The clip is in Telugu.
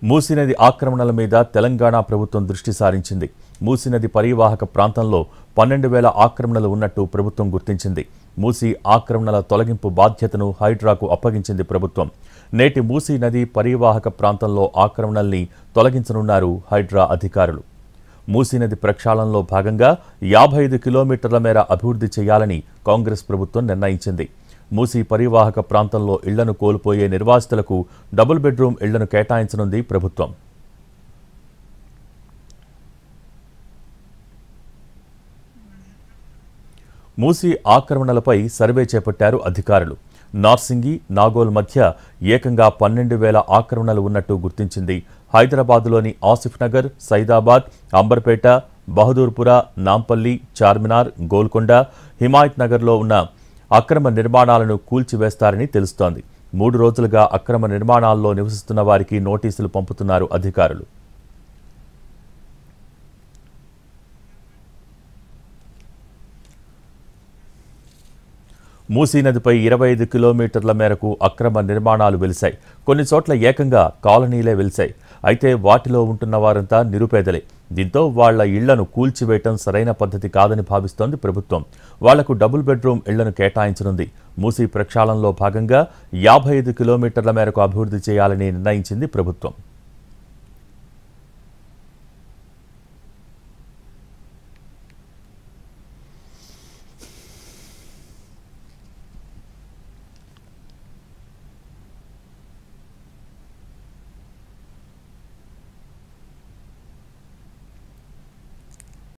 మూసీ నది ఆక్రమణల మీద తెలంగాణ ప్రభుత్వం దృష్టి సారించింది. మూసీ నది పరివాహక ప్రాంతంలో 12,000 ఆక్రమణలు ఉన్నట్టు ప్రభుత్వం గుర్తించింది. మూసీ ఆక్రమణల తొలగింపు బాధ్యతను హైడ్రాకు అప్పగించింది ప్రభుత్వం. నేటి మూసీ నది పరివాహక ప్రాంతంలో ఆక్రమణల్ని తొలగించనున్నారు హైడ్రా అధికారులు. మూసీ నది ప్రక్షాళనలో భాగంగా 55 కిలోమీటర్ల మేర అభివృద్ధి చేయాలని కాంగ్రెస్ ప్రభుత్వం నిర్ణయించింది. మూసీ పరివాహక ప్రాంతంలో ఇళ్లను కోల్పోయే నిర్వాసితులకు డబుల్ బెడ్రూమ్ ఇళ్లను కేటాయించనుంది ప్రభుత్వం. మూసీ ఆక్రమణలపై సర్వే చేపట్టారు అధికారులు. నార్సింగి, నాగోల్ మధ్య ఏకంగా 12,000 ఆక్రమణలు ఉన్నట్టు గుర్తించింది. హైదరాబాద్లోని ఆసిఫ్ నగర్, సైదాబాద్, అంబర్పేట, బహదూర్పుర, నాంపల్లి, చార్మినార్, గోల్కొండ, హిమాయత్ నగర్లో ఉన్న అక్రమ నిర్మాణాలను కూల్చివేస్తారని తెలుస్తోంది. 3 రోజులుగా అక్రమ నిర్మాణాల్లో నివసిస్తున్న వారికి నోటీసులు పంపుతున్నారు అధికారులు. మూసీ నదిపై 25 కిలోమీటర్ల మేరకు అక్రమ నిర్మాణాలు వెలిశాయి. కొన్ని చోట్ల ఏకంగా కాలనీలే వెలిశాయి. అయితే వాటిలో ఉంటున్న వారంతా నిరుపేదలే. దీంతో వాళ్ల ఇళ్లను కూల్చివేయటం సరైన పద్ధతి కాదని భావిస్తోంది ప్రభుత్వం. వాళ్లకు డబుల్ బెడ్రూమ్ ఇళ్లను కేటాయించనుంది. మూసీ ప్రక్షాళనలో భాగంగా 55 కిలోమీటర్ల మేరకు అభివృద్ధి చేయాలని నిర్ణయించింది ప్రభుత్వం.